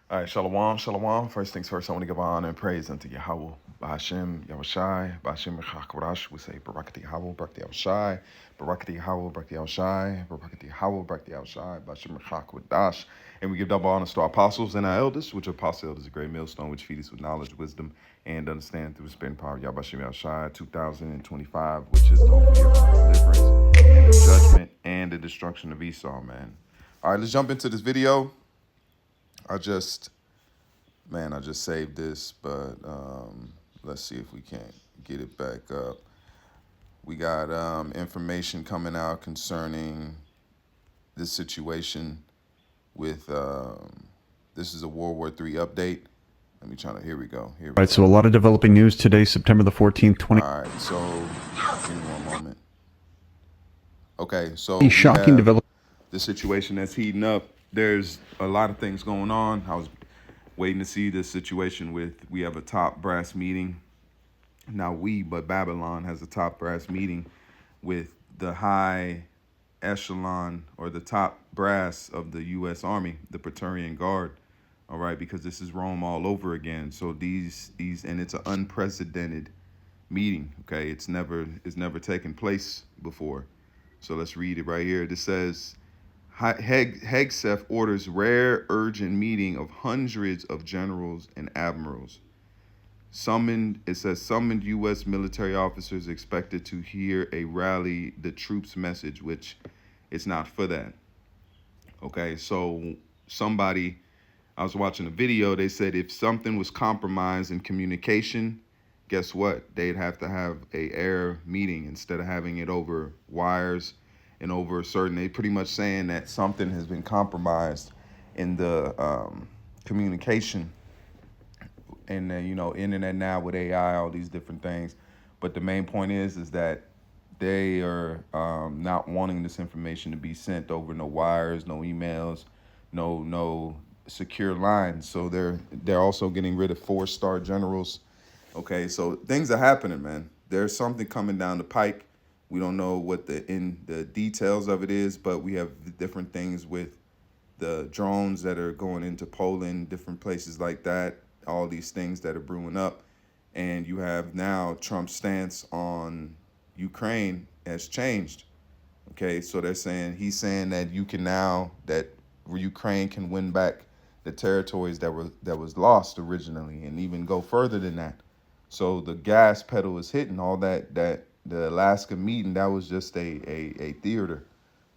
All right, shalom, shalom. First things first, I want to give honor and praise unto Yahweh, Ba'ashem, Yahushai, Ba'ashem, Chakarash. We say, Barakati Yahweh, Barakati Yahushai, Barakati Yahweh, Barakati Yahushai, Barakati Yahweh, Barakati Yahushai, Ba'ashem, Chakarash. And we give double honors to our apostles and our elders, which are apostle elders, a great millstone, which feed us with knowledge, wisdom, and understand through the spirit and power of Yahweh Yahushai, 2025, which is the hope year of deliverance and the judgment and the destruction of Esau, man. All right, let's jump into this video. I just saved this, but let's see if we can't get it back up. We got information coming out concerning this situation with, this is a World War III update. Let me try to, here we go. All right, so a lot of developing news today, September the 14th, All right, so give me one moment. Okay, so we shocking have development. the situation that's heating up. There's a lot of things going on. I was waiting to see this situation we have a top brass meeting. But Babylon has a top brass meeting with the high echelon or the top brass of the U.S. Army, the Praetorian Guard. All right, because this is Rome all over again. So these and it's an unprecedented meeting. Okay, it's never taken place before. So let's read it right here. This says, Hegseth orders rare urgent meeting of hundreds of generals and admirals. Summoned U.S. military officers expected to hear a rally the troops message, which it's not for that. Okay, so I was watching a video, they said if something was compromised in communication, guess what? They'd have to have a air meeting instead of having it over wires and over they pretty much saying that something has been compromised in the communication and internet now with AI, all these different things. But the main point is that they are not wanting this information to be sent over no wires, no emails, no secure lines. So they're also getting rid of 4-star generals. Okay, so things are happening, man. There's something coming down the pike. We don't know what the details of it is, but we have different things with the drones that are going into Poland, different places like that, all these things that are brewing up. And you have now Trump's stance on Ukraine has changed. Okay, so he's saying that that Ukraine can win back the territories that was lost originally, and even go further than that. So the gas pedal is hitting. All that the Alaska meeting, that was just a theater.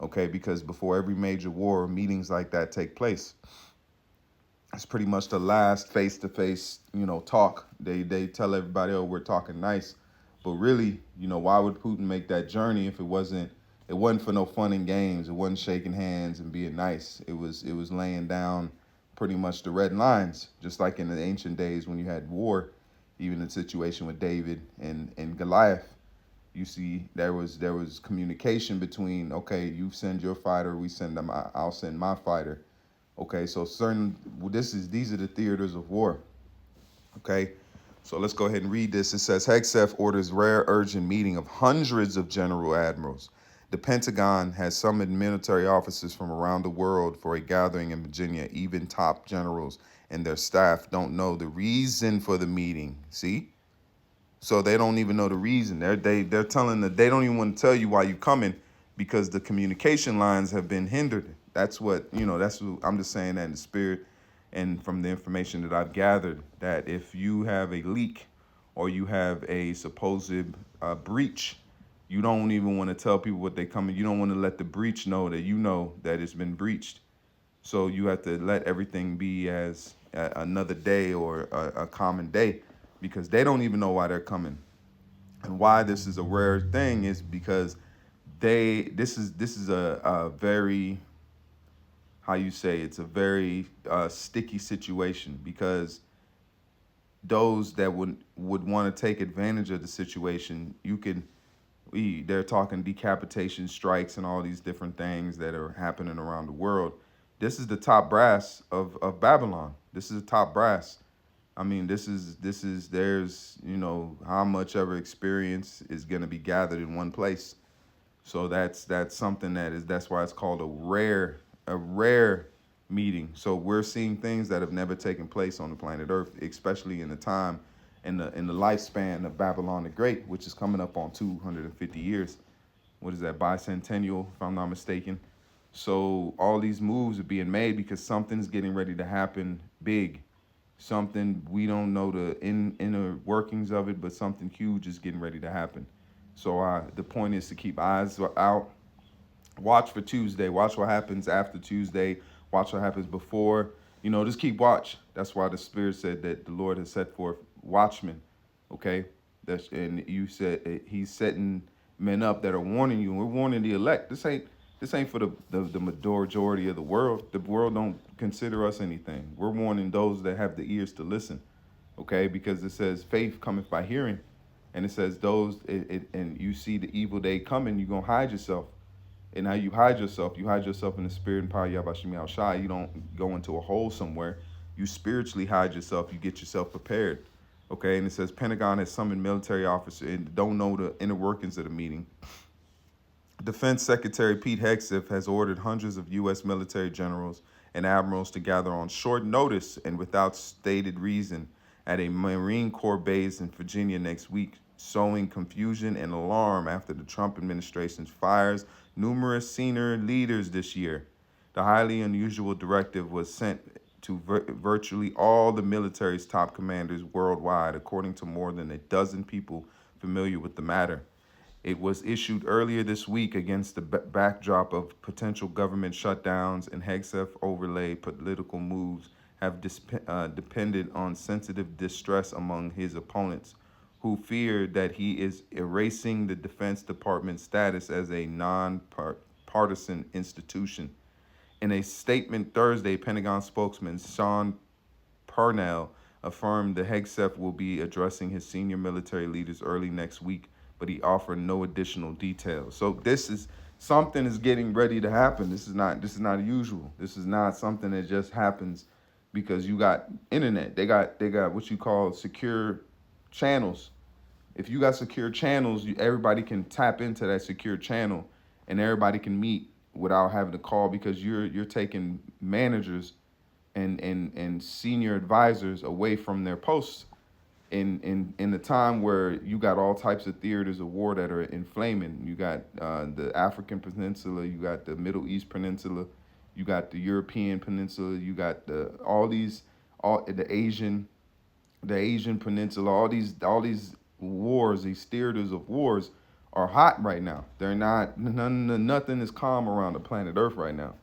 Okay, because before every major war, meetings like that take place. It's pretty much the last face-to-face, talk. They tell everybody, oh, we're talking nice, but really, why would Putin make that journey if it wasn't for no fun and games? It wasn't shaking hands and being nice. It was laying down pretty much the red lines, just like in the ancient days when you had war. Even the situation with David and Goliath, you see there was communication between, okay, you send your fighter, I'll send my fighter. Okay, so these are the theaters of war. Okay, so let's go ahead and read this. It says Hegseth orders rare urgent meeting of hundreds of general admirals. The Pentagon has summoned military officers from around the world for a gathering in Virginia. Even top generals and their staff don't know the reason for the meeting. See? So they don't even know the reason. They're telling that they don't even want to tell you why you're coming because the communication lines have been hindered. That's what I'm just saying that in the spirit and from the information that I've gathered, that if you have a leak or you have a supposed breach, you don't even want to tell people what they coming. You don't want to let the breach know that it's been breached. So you have to let everything be as another day or a common day, because they don't even know why they're coming. And why this is a rare thing is because this is a very, how you say, it's a very sticky situation, because those that would want to take advantage of the situation, they're talking decapitation strikes and all these different things that are happening around the world. This is the top brass of Babylon. This is the top brass. I mean, there's how much ever experience is going to be gathered in one place. So that's something that's why it's called a rare meeting. So we're seeing things that have never taken place on the planet Earth, especially in the time in the lifespan of Babylon the Great, which is coming up on 250 years. What is that, bicentennial, if I'm not mistaken? So all these moves are being made because something's getting ready to happen big. Something we don't know the inner workings of it, but something huge is getting ready to happen. So the point is to keep eyes out. Watch for Tuesday. Watch what happens after Tuesday. Watch what happens before. Just keep watch. That's why the Spirit said that the Lord has set forth watchmen. Okay? And you said he's setting men up that are warning you. And we're warning the elect. This ain't for the majority of the world. The world don't consider us anything. We're warning those that have the ears to listen. Okay? Because it says faith cometh by hearing. And it says and you see the evil day coming, you're going to hide yourself. And how you hide yourself in the spirit and power Yabashimi Al-Shai. You don't go into a hole somewhere. You spiritually hide yourself. You get yourself prepared. Okay, and it says Pentagon has summoned military officers and don't know the inner workings of the meeting. Defense Secretary Pete Hegseth has ordered hundreds of U.S. military generals and admirals to gather on short notice and without stated reason at a Marine Corps base in Virginia next week, sowing confusion and alarm after the Trump administration fires numerous senior leaders this year. The highly unusual directive was sent to virtually all the military's top commanders worldwide, according to more than a dozen people familiar with the matter. It was issued earlier this week against the backdrop of potential government shutdowns, and Hegseth overlaid political moves have depended on sensitive distress among his opponents, who feared that he is erasing the Defense Department's status as a non-partisan institution. In a statement Thursday, Pentagon spokesman Sean Parnell affirmed that Hegseth will be addressing his senior military leaders early next week, but he offered no additional details. So something is getting ready to happen. This is not usual. This is not something that just happens because you got internet. They got what you call secure channels. If you got secure channels, everybody can tap into that secure channel, and everybody can meet without having to call, because you're taking managers and senior advisors away from their posts in the time where you got all types of theaters of war that are inflaming. You got the African Peninsula, you got the Middle East Peninsula, you got the European Peninsula, you got the Asian Peninsula. All these wars, these theaters of wars are hot right now. They're not, nothing is calm around the planet Earth right now.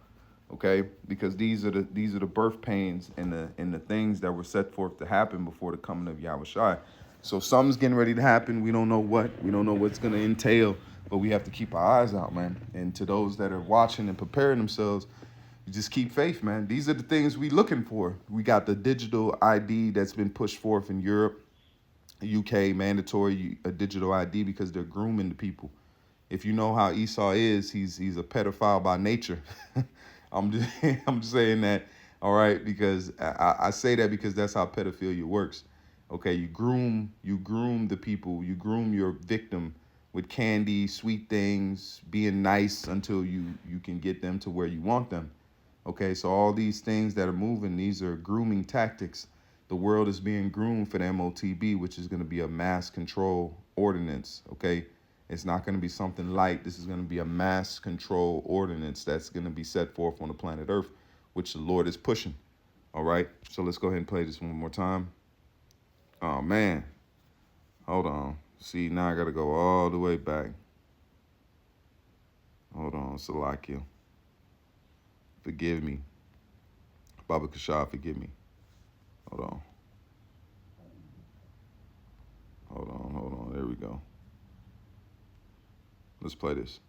Okay, because these are the birth pains and the things that were set forth to happen before the coming of Yahushua. So something's getting ready to happen. We don't know what. We don't know what's going to entail, but we have to keep our eyes out, man. And to those that are watching and preparing themselves, you just keep faith, man. These are the things we looking for. We got the digital ID that's been pushed forth in Europe, UK, mandatory a digital ID because they're grooming the people. If you know how Esau is, he's a pedophile by nature. I'm just saying that, all right, because I say that because that's how pedophilia works. Okay, you groom the people, you groom your victim with candy, sweet things, being nice until you can get them to where you want them. Okay, so all these things that are moving, these are grooming tactics. The world is being groomed for the MOTB, which is going to be a mass control ordinance. Okay, it's not going to be something light. This is going to be a mass control ordinance that's going to be set forth on the planet Earth, which the Lord is pushing. All right, so let's go ahead and play this one more time. Oh, man. Hold on. See, now I got to go all the way back. Hold on, Salakia. Forgive me. Baba Kashah, forgive me. Hold on. Hold on. There we go. Let's play this.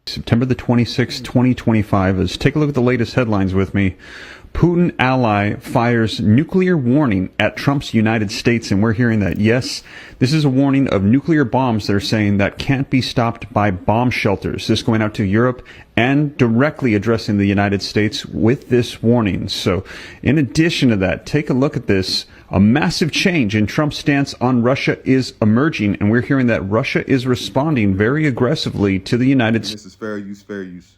September the 26th, 2025. Let's take a look at the latest headlines with me. Putin ally fires nuclear warning at Trump's United States, and we're hearing that, yes, this is a warning of nuclear bombs, they're saying, that can't be stopped by bomb shelters. This going out to Europe and directly addressing the United States with this warning. So in addition to that, take a look at this. A massive change in Trump's stance on Russia is emerging, and we're hearing that Russia is responding very aggressively to the United States. This is fair use, fair use.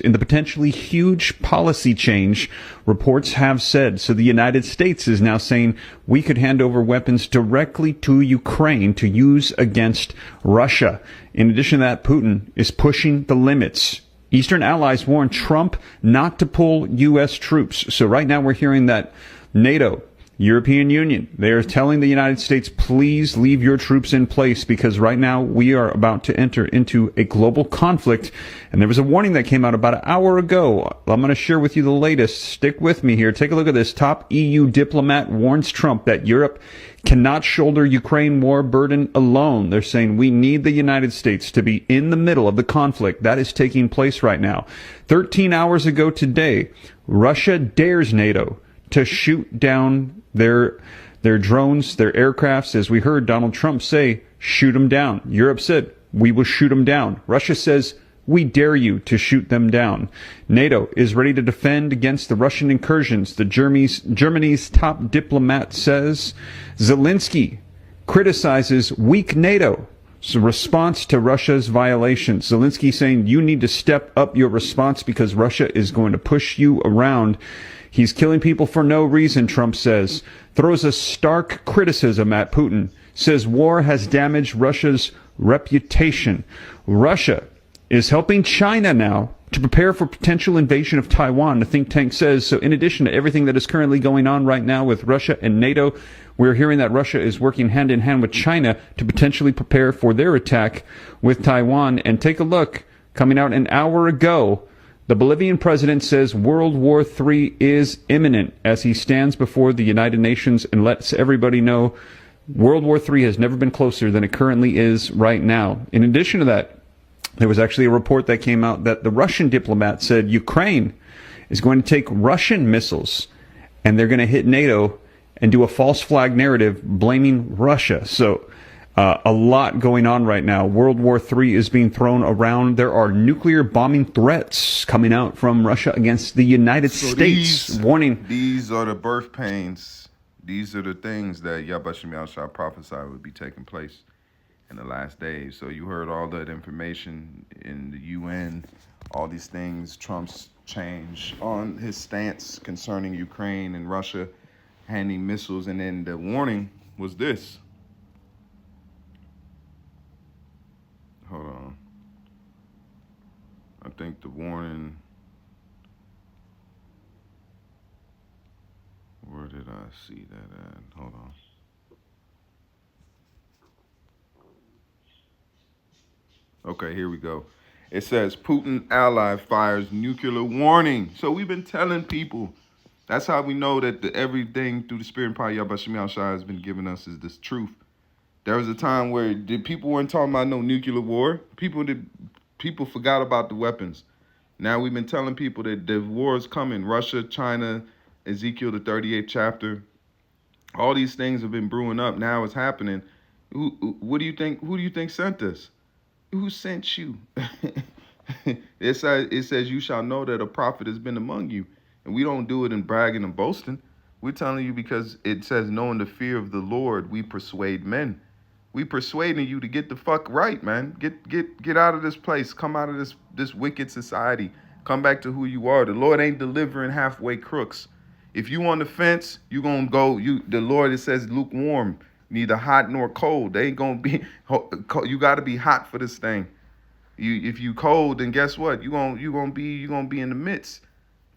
In the potentially huge policy change reports have said. So the United States is now saying we could hand over weapons directly to Ukraine to use against Russia. In addition to that, Putin is pushing the limits. Eastern allies warn Trump not to pull U.S. troops. So right now we're hearing that NATO, European Union, they are telling the United States, please leave your troops in place because right now we are about to enter into a global conflict. And there was a warning that came out about an hour ago. I'm going to share with you the latest. Stick with me here. Take a look at this. Top EU diplomat warns Trump that Europe cannot shoulder Ukraine war burden alone. They're saying we need the United States to be in the middle of the conflict that is taking place right now. 13 hours ago today, Russia dares NATO to shoot down their drones, their aircrafts. As we heard Donald Trump say, shoot them down. Europe said, we will shoot them down. Russia says, we dare you to shoot them down. NATO is ready to defend against the Russian incursions. The Germany's top diplomat says Zelensky criticizes weak NATO. It's a response to Russia's violations. Zelensky saying you need to step up your response because Russia is going to push you around. He's killing people for no reason, Trump says. Throws a stark criticism at Putin. Says war has damaged Russia's reputation. Russia is helping China now to prepare for potential invasion of Taiwan, the think tank says. So in addition to everything that is currently going on right now with Russia and NATO, we're hearing that Russia is working hand in hand with China to potentially prepare for their attack with Taiwan. And take a look, coming out an hour ago, the Bolivian president says World War III is imminent as he stands before the United Nations and lets everybody know World War III has never been closer than it currently is right now. In addition to that, there was actually a report that came out that the Russian diplomat said Ukraine is going to take Russian missiles and they're going to hit NATO and do a false flag narrative blaming Russia. So a lot going on right now. World War III is being thrown around. There are nuclear bombing threats coming out from Russia against the United States. Warning. These are the birth pains. These are the things that Yabashim Shah prophesied would be taking place in the last days. So you heard all that information in the UN, all these things, Trump's change on his stance concerning Ukraine and Russia handing missiles. And then the warning was this. Hold on. I think the warning, where did I see that at? Hold on. Okay, here we go. It says Putin ally fires nuclear warning. So we've been telling people. That's how we know that everything through the Spirit and power Yabashim Shah has been giving us is this truth. There was a time where people weren't talking about no nuclear war. People forgot about the weapons. Now we've been telling people that the war is coming. Russia, China, Ezekiel, the 38th chapter. All these things have been brewing up. Now it's happening. What do you think? Who do you think sent this? Who sent you? It says you shall know that a prophet has been among you. And we don't do it in bragging and boasting. We're telling you because it says, knowing the fear of the Lord, we persuade men. We persuading you to get the fuck right, man. Get out of this place. Come out of this wicked society. Come back to who you are. The Lord ain't delivering halfway crooks. If you on the fence, you gonna go. The Lord, it says lukewarm, neither hot nor cold. They ain't gonna be. You got to be hot for this thing. If you cold, then guess what? You gonna be in the midst.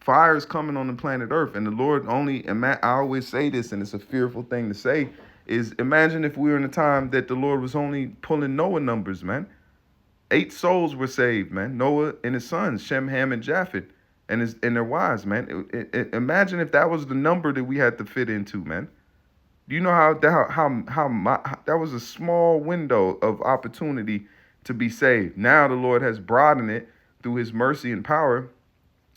Fire is coming on the planet Earth, and the Lord only. I always say this, and it's a fearful thing to say. Is imagine if we were in a time that the Lord was only pulling Noah numbers, man. 8 souls were saved, man. Noah and his sons, Shem, Ham, and Japheth, and their wives, man. Imagine if that was the number that we had to fit into, man. Do you know how that was a small window of opportunity to be saved? Now the Lord has broadened it through His mercy and power.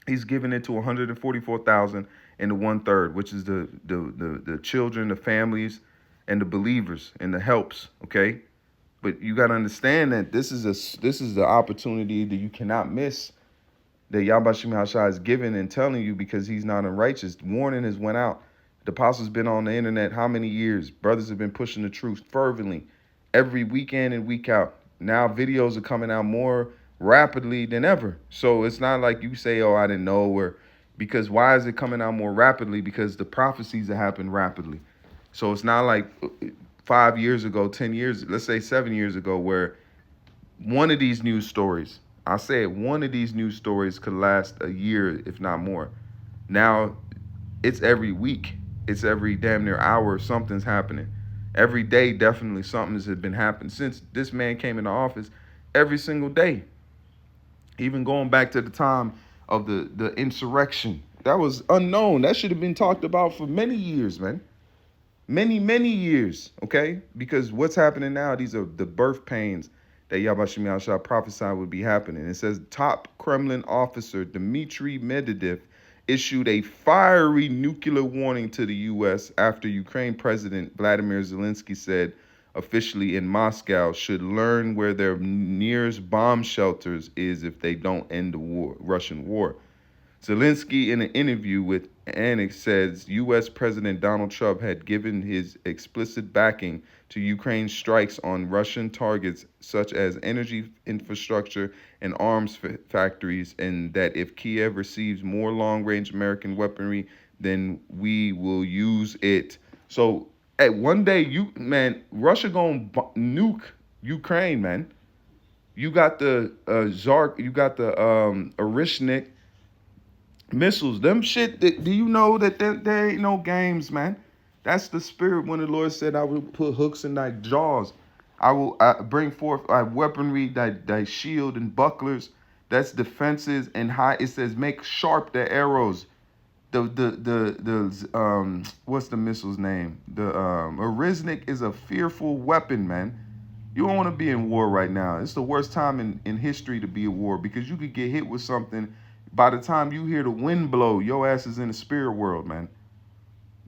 He's given it to 144,000 and the 1/3, which is the children, the families, and the believers and the helps. Okay, but you got to understand that this is the opportunity that you cannot miss. that Yahweh Shai is giving and telling you because he's not unrighteous. Warning has went out. The apostles been on the internet how many years? Brothers have been pushing the truth fervently every weekend and week out. Now videos are coming out more rapidly than ever. So it's not like you say, oh, I didn't know, or because why is it coming out more rapidly? Because the prophecies have happened rapidly. So it's not like 5 years ago, 10 years, let's say 7 years ago, where one of these news stories, I say it, one of these news stories could last a year, if not more. Now it's every week. It's every damn near hour something's happening. Every day, definitely something has been happening since this man came into office. Every single day, even going back to the time of the insurrection, that was unknown. That should have been talked about for many years, man. Many years, okay? Because what's happening now, these are the birth pains that Yahweh Shai prophesied would be happening. It says top Kremlin officer Dmitry Medvedev issued a fiery nuclear warning to the U.S. after Ukraine President Vladimir Zelensky said officially in Moscow should learn where their nearest bomb shelters is if they don't end the war, Russian war. Zelensky, in an interview with Annex, says U.S. President Donald Trump had given his explicit backing to Ukraine's strikes on Russian targets such as energy infrastructure and arms factories, and that if Kiev receives more long-range American weaponry, then we will use it. So, hey, one day, Russia gonna nuke Ukraine, man. You got the Zark, you got the Orishnik missiles, them shit. Do you know that there ain't no games, man? That's the spirit when the Lord said, "I will put hooks in thy jaws. I will bring forth weaponry, thy shield and bucklers. That's defenses and high." It says, "Make sharp the arrows." The what's the missile's name? The Oriznik is a fearful weapon, man. You don't want to be in war right now. It's the worst time in history to be at war because you could get hit with something. By the time you hear the wind blow, your ass is in the spirit world, man.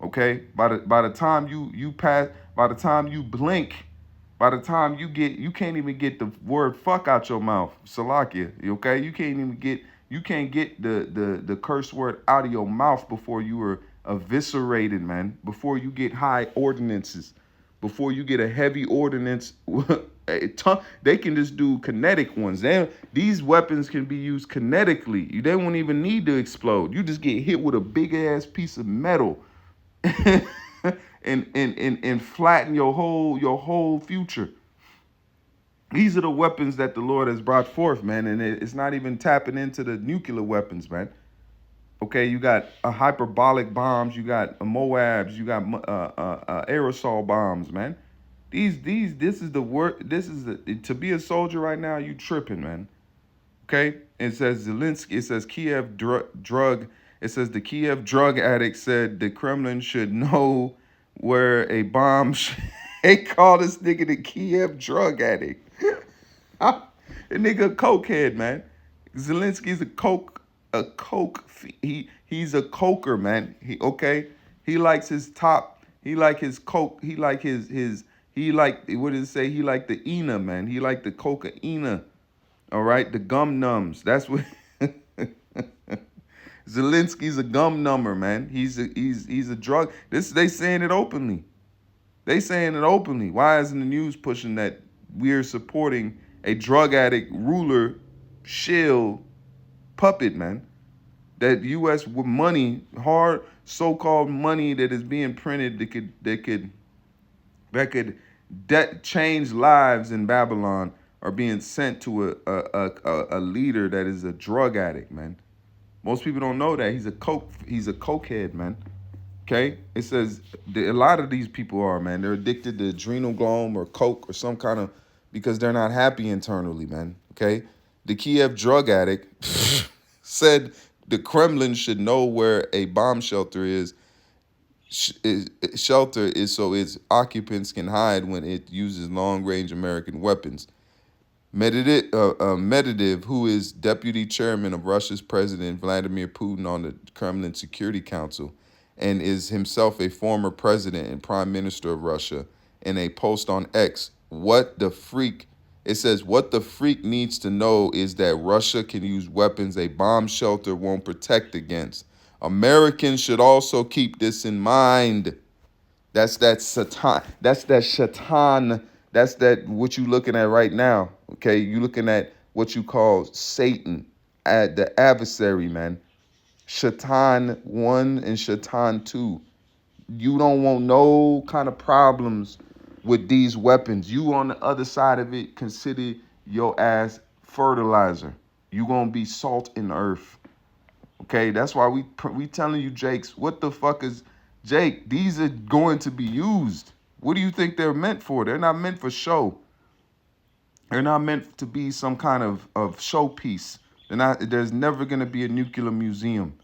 Okay? By the time you pass, by the time you blink, by the time you can't even get the word fuck out your mouth. Salakia. Okay? You can't get the curse word out of your mouth before you are eviscerated, man. Before you get high ordinances. Before you get a heavy ordinance. They can just do kinetic ones. These weapons can be used kinetically. They won't even need to explode. You just get hit with a big ass piece of metal and flatten your whole future. These are the weapons that the Lord has brought forth, man, and it's not even tapping into the nuclear weapons, man. Okay, you got hyperbolic bombs, you got Moabs, you got aerosol bombs, man. This is the work. This is to be a soldier right now. You tripping, man. Okay. It says Zelensky. It says Kiev drug. It says the Kiev drug addict said the Kremlin should know where a bomb. They call this nigga the Kiev drug addict. The nigga a cokehead, man. Zelensky's a coke. He's a coker, man. He likes his top. He like his coke. He like his. He like, what does it say? He like the ENA, man. He like the cocaina. All right, the gum nums. That's what Zelensky's a gum number, man. He's a drug. They saying it openly. They saying it openly. Why isn't the news pushing that we're supporting a drug addict ruler shill puppet, man? That U.S. with money, hard so-called money that is being printed that could change lives in Babylon are being sent to a leader that is a drug addict, man. Most people don't know that he's a cokehead, man. Okay, it says a lot of these people are, man. They're addicted to adrenal glome or coke or some kind of because they're not happy internally, man. Okay, the Kiev drug addict said the Kremlin should know where a bomb shelter is. Shelter is so its occupants can hide when it uses long-range American weapons. Medvedev, who is deputy chairman of Russia's President Vladimir Putin on the Kremlin Security Council, and is himself a former president and prime minister of Russia, in a post on X, what the freak It says, what the freak needs to know is that Russia can use weapons a bomb shelter won't protect against. Americans should also keep this in mind. That's that Satan. That's that Shaitan. That's that what you looking at right now. Okay, you looking at what you call Satan, the adversary, man. Shaitan 1 and Shaitan 2. You don't want no kind of problems with these weapons. You on the other side of it, consider your ass fertilizer. You gonna be salt in the earth. Okay, that's why we telling you, Jakes, what the fuck is Jake? These are going to be used. What do you think they're meant for? They're not meant for show. They're not meant to be some kind of showpiece. They're not. There's never gonna be a nuclear museum.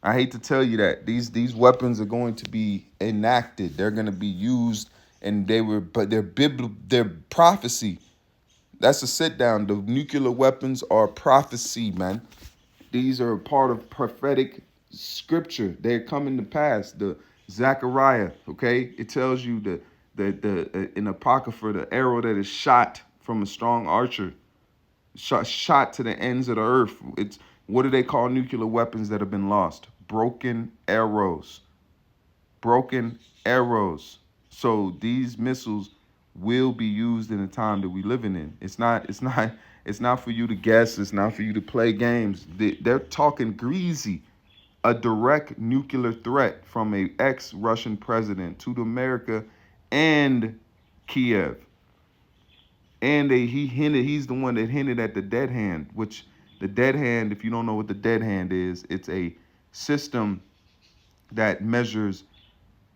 I hate to tell you that these weapons are going to be enacted. They're going to be used, and but they're prophecy. That's a sit down. The nuclear weapons are prophecy, man. These are a part of prophetic scripture. They're coming to pass. The Zechariah, okay, it tells you the in Apocrypha the arrow that is shot from a strong archer shot to the ends of the earth. It's what do they call nuclear weapons that have been lost? Broken arrows. Broken arrows. So these missiles will be used in the time that we living in. It's not for you to guess. It's not for you to play games. They're talking greasy. A direct nuclear threat from a ex-Russian president to America and Kiev. And he's the one that hinted at the dead hand, which the dead hand, if you don't know what the dead hand is, it's a system that measures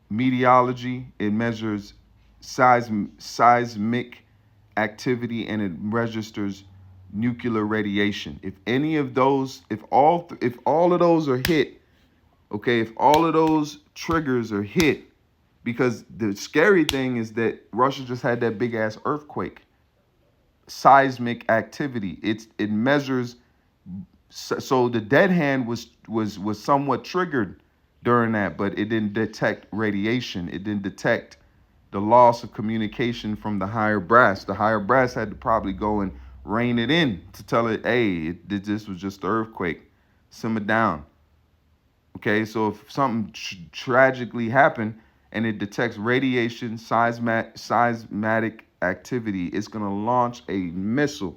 meteorology, it measures seismic activity, and it registers nuclear radiation. If any of those, if all of those are hit, okay, if all of those triggers are hit, because the scary thing is that Russia just had that big ass earthquake. Seismic activity. It measures. So the dead hand was somewhat triggered during that, but it didn't detect radiation. It didn't detect the loss of communication from the higher brass. The higher brass had to probably go and rein it in to tell it, hey, this was just an earthquake. Simmer down. Okay, so if something tragically happened and it detects radiation, seismatic activity, it's going to launch a missile.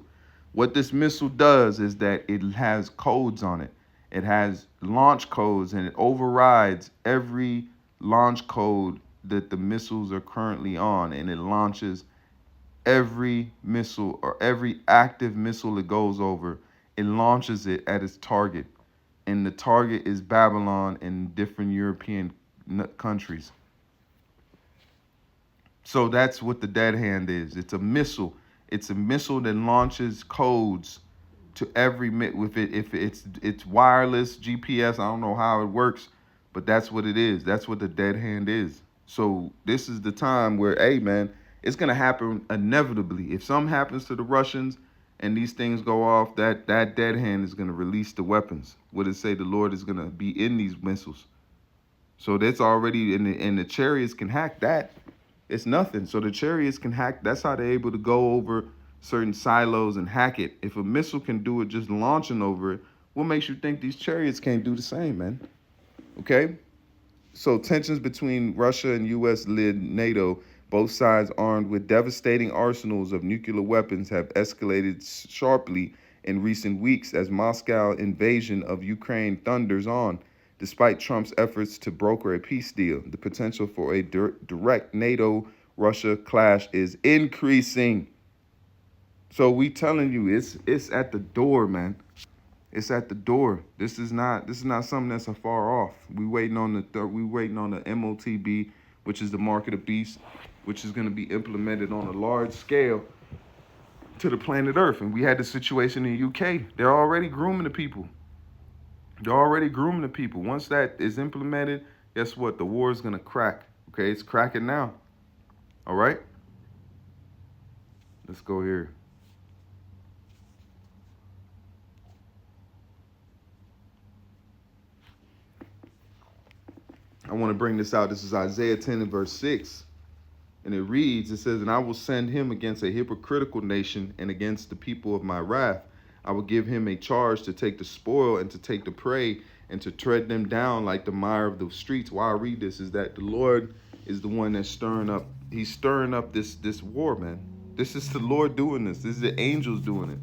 What this missile does is that it has codes on it. It has launch codes, and it overrides every launch code that the missiles are currently on, and it launches every missile or every active missile it goes over. It launches it at its target, and the target is Babylon and different European countries. So that's what the dead hand is. It's a missile. It's a missile that launches codes to every with it. If it's wireless GPS, I don't know how it works, but that's what it is. That's what the dead hand is. So this is the time where, hey man, it's gonna happen inevitably. If something happens to the Russians and these things go off, that dead hand is gonna release the weapons. What it say? The Lord is gonna be in these missiles. So that's already and the chariots can hack that. It's nothing. So the chariots can hack. That's how they're able to go over certain silos and hack it. If a missile can do it just launching over it, what makes you think these chariots can't do the same, man? Okay? So tensions between Russia and U.S.-led NATO, both sides armed with devastating arsenals of nuclear weapons, have escalated sharply in recent weeks as Moscow invasion of Ukraine thunders on. Despite Trump's efforts to broker a peace deal, the potential for a direct NATO-Russia clash is increasing. So we telling you, it's at the door, man. It's at the door. This is not something that's afar off. We waiting on the MOTB, which is the mark of the beast, which is going to be implemented on a large scale to the planet Earth. And we had the situation in the UK. They're already grooming the people. They're already grooming the people. Once that is implemented, guess what? The war is going to crack. Okay, it's cracking now. All right? Let's go here. I want to bring this out. This is Isaiah 10 and verse 6. And it reads, it says, and I will send him against a hypocritical nation and against the people of my wrath. I will give him a charge to take the spoil and to take the prey and to tread them down like the mire of the streets. Why I read this is that the Lord is the one that's stirring up. He's stirring up this war, man. This is the Lord doing this. This is the angels doing it.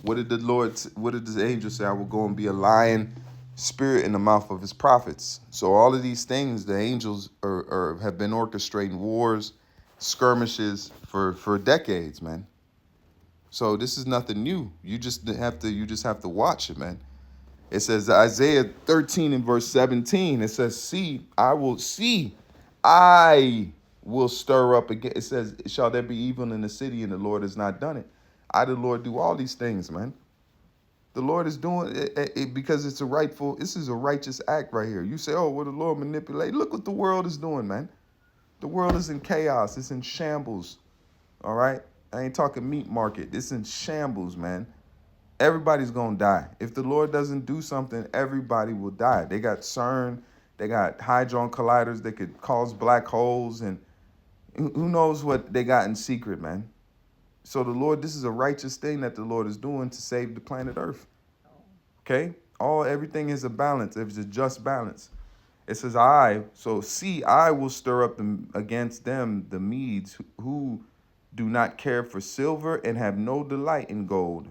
What did the angel say? I will go and be a lion spirit in the mouth of his prophets. So all of these things, the angels have been orchestrating wars, skirmishes for decades, man. So this is nothing new. You just have to watch it, man. It says Isaiah 13 and verse 17. It says, I will stir up again. It says, shall there be evil in the city and the Lord has not done it? I, the Lord, do all these things, man. The Lord is doing it because this is a righteous act right here. You say, oh, well, the Lord manipulate. Look what the world is doing, man. The world is in chaos. It's in shambles. All right? I ain't talking meat market. It's in shambles, man. Everybody's going to die. If the Lord doesn't do something, everybody will die. They got CERN. They got hadron colliders that could cause black holes. And who knows what they got in secret, man. So the Lord, this is a righteous thing that the Lord is doing to save the planet Earth. Okay? Everything is a balance. It's a just balance. It says, I will stir up against them the Medes who do not care for silver and have no delight in gold.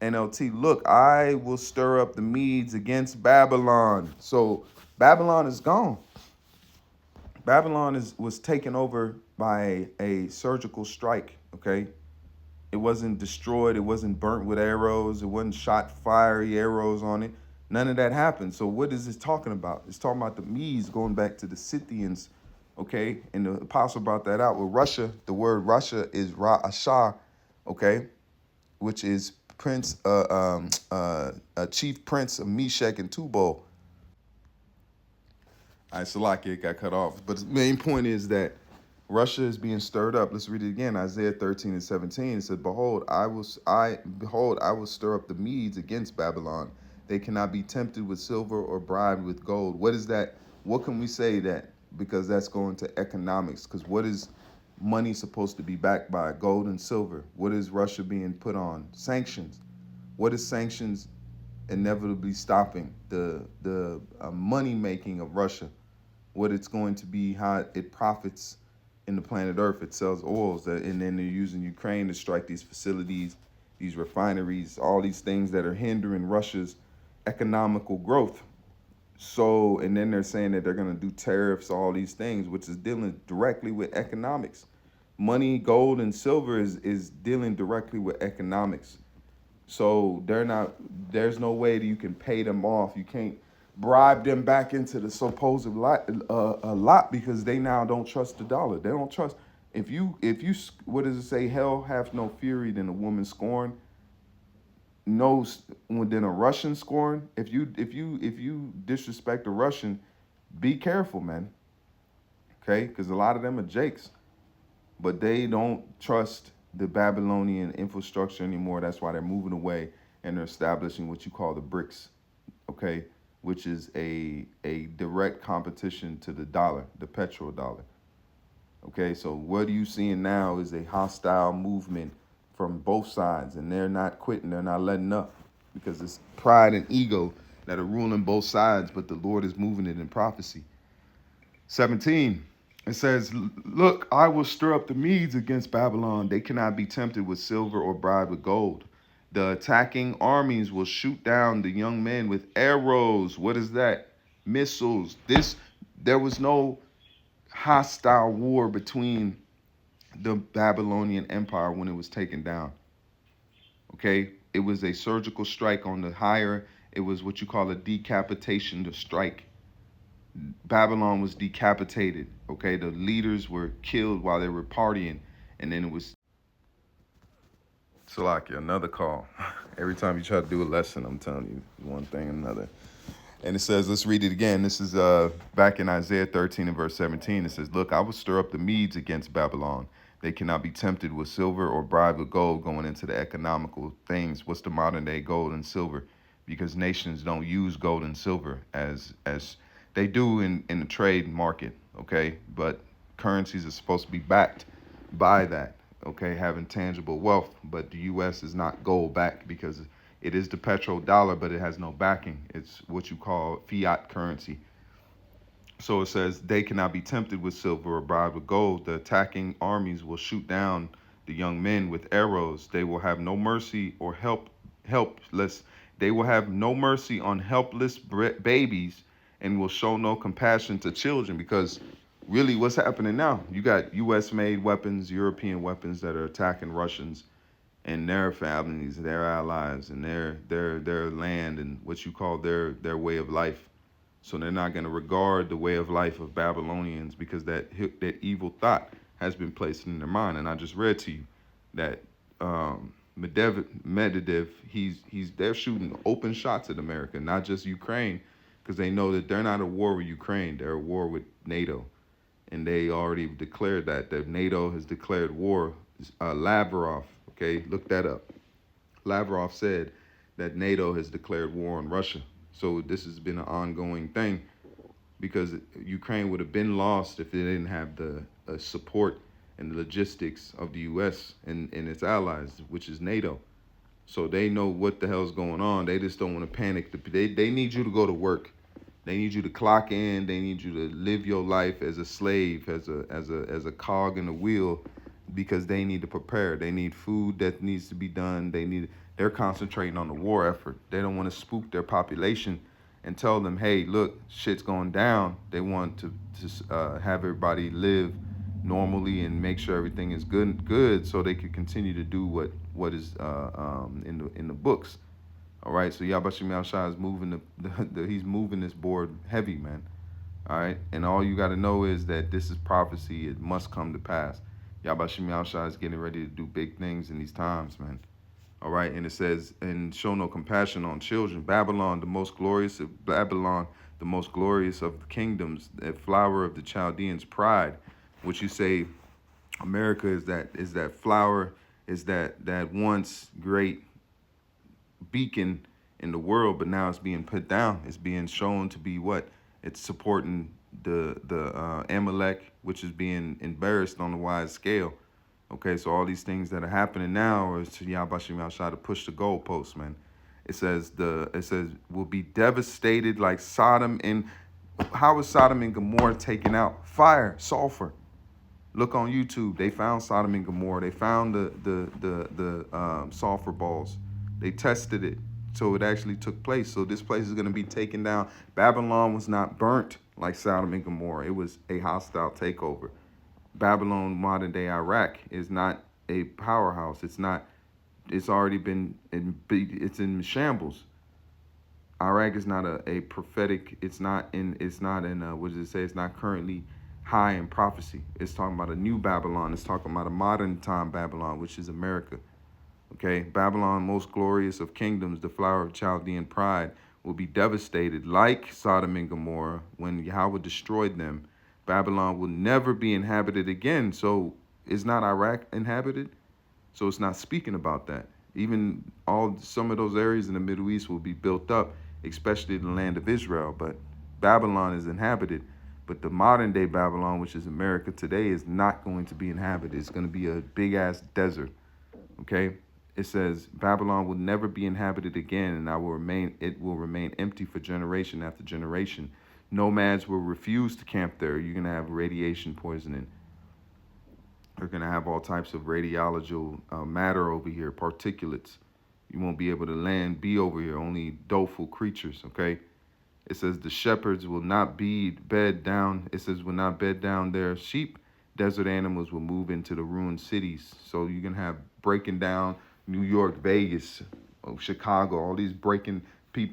NLT, look, I will stir up the Medes against Babylon. So Babylon is gone. Babylon was taken over by a surgical strike, okay? It wasn't destroyed. It wasn't burnt with arrows. It wasn't shot fiery arrows on it. None of that happened. So what is this talking about? It's talking about the Medes going back to the Scythians, okay? And the apostle brought that out with Russia. The word Russia is Ra-Ashah, okay? Which is chief prince of Meshach and Tubal. Salakia got cut off. But the main point is that Russia is being stirred up. Let's read it again. Isaiah 13 and 17. It said, Behold, I will stir up the Medes against Babylon. They cannot be tempted with silver or bribed with gold. What is that? What can we say that? Because that's going to economics. Because what is money supposed to be backed by? Gold and silver. What is Russia being put on? Sanctions. What is sanctions inevitably stopping? The money making of Russia. What it's going to be, how it profits in the planet Earth. It sells oils, and then they're using Ukraine to strike these facilities, these refineries, all these things that are hindering Russia's economical growth. So, and then they're saying that they're going to do tariffs, all these things, which is dealing directly with economics. Money, gold, and silver is dealing directly with economics. So there's no way that you can pay them off. You can't bribe them back into the supposed lot because they now don't trust the dollar. They don't trust. If you, what does it say? Hell hath no fury than a woman scorn. No, than a Russian scorn. If you disrespect a Russian, be careful, man. Okay, because a lot of them are jakes, but they don't trust the Babylonian infrastructure anymore. That's why they're moving away and they're establishing what you call the BRICS. Okay, which is a direct competition to the dollar, the petrodollar. Okay, so what are you seeing now is a hostile movement from both sides, and they're not quitting, they're not letting up, because it's pride and ego that are ruling both sides, but the Lord is moving it in prophecy. 17, it says, look, I will stir up the Medes against Babylon. They cannot be tempted with silver or bribed with gold. The attacking armies will shoot down the young men with arrows. What is that? Missiles. There was no hostile war between the Babylonian Empire when it was taken down. Okay? It was a surgical strike on the higher. It was what you call a decapitation to strike. Babylon was decapitated. Okay? The leaders were killed while they were partying. And then it was Salakia, another call. Every time you try to do a lesson, I'm telling you one thing or another. And it says, let's read it again. This is back in Isaiah 13 and verse 17. It says, look, I will stir up the Medes against Babylon. They cannot be tempted with silver or bribed with gold, going into the economical things. What's the modern day gold and silver? Because nations don't use gold and silver as they do in the trade market, okay? But currencies are supposed to be backed by that, okay, having tangible wealth. But the U.S. is not gold backed because it is the petrodollar, but it has no backing. It's what you call fiat currency. So it says they cannot be tempted with silver or bribed with gold. The attacking armies will shoot down the young men with arrows. They will have no mercy or helpless. They will have no mercy on helpless babies and will show no compassion to children because really what's happening now? You got US made weapons, European weapons that are attacking Russians and their families, their allies, and their land and what you call their way of life. So they're not going to regard the way of life of Babylonians because that evil thought has been placed in their mind. And I just read to you that Medvedev, they're shooting open shots at America, not just Ukraine, because they know that they're not at war with Ukraine, they're at war with NATO, and they already declared that NATO has declared war. Lavrov, okay, look that up. Lavrov said that NATO has declared war on Russia. So this has been an ongoing thing because Ukraine would have been lost if they didn't have the support and the logistics of the U.S. and its allies, which is NATO. So they know what the hell's going on. They just don't want to panic. They need you to go to work. They need you to clock in. They need you to live your life as a slave, as a cog in the wheel, because they need to prepare. They need food that needs to be done. They're concentrating on the war effort. They don't want to spook their population and tell them, hey, look, shit's going down. They want to have everybody live normally and make sure everything is good, so they could continue to do what is in the books. All right, so Yabashim Shah is moving he's moving this board heavy, man. All right, and all you got to know is that this is prophecy. It must come to pass. Yabashim Shah is getting ready to do big things in these times, man. All right, and it says, and show no compassion on children. Babylon, the most glorious of the kingdoms, the flower of the Chaldeans' pride, which you say America is that flower, is that once great beacon in the world, but now it's being put down. It's being shown to be what? It's supporting the Amalek, which is being embarrassed on a wide scale. Okay, so all these things that are happening now is to Yahbashim Yahshua to push the goalposts, man. It says will be devastated like Sodom. And how was Sodom and Gomorrah taken out? Fire, sulfur. Look on YouTube. They found Sodom and Gomorrah. They found the sulfur balls. They tested it, so it actually took place. So this place is going to be taken down. Babylon was not burnt like Sodom and Gomorrah. It was a hostile takeover. Babylon, modern day Iraq, is not a powerhouse. It's not. It's already been it's in shambles. Iraq is not a prophetic. It's not in. What does it say? It's not currently high in prophecy. It's talking about a new Babylon. It's talking about a modern time Babylon, which is America. Okay, Babylon, most glorious of kingdoms, the flower of Chaldean pride, will be devastated like Sodom and Gomorrah when Yahweh destroyed them. Babylon will never be inhabited again. So is not Iraq inhabited? So it's not speaking about that. Even some of those areas in the Middle East will be built up, especially the land of Israel. But Babylon is inhabited. But the modern day Babylon, which is America today, is not going to be inhabited. It's going to be a big ass desert. Okay? It says Babylon will never be inhabited again, and it will remain empty for generation after generation. Nomads will refuse to camp there. You're going to have radiation poisoning. You're going to have all types of radiological matter over here, particulates. You won't be able to be over here, only doleful creatures, okay? It says the shepherds will not bed down. It says will not bed down their sheep. Desert animals will move into the ruined cities. So you're going to have breaking down New York, Vegas, Chicago, all these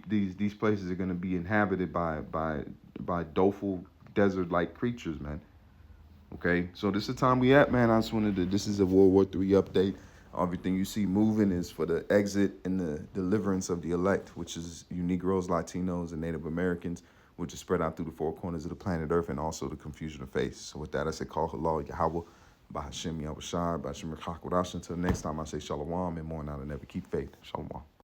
these places are going to be inhabited by doleful desert-like creatures, man. Okay, so this is the time we at, man. This is a World War III update. Everything you see moving is for the exit and the deliverance of the elect, which is you Negroes, Latinos, and Native Americans, which is spread out through the four corners of the planet Earth and also the confusion of faith. So with that, I say, call halal Yahweh, Bahashim Yahushai, Bahashim Rakakwadash. Until next time, I say shalom, and more now than ever, keep faith. Shalom.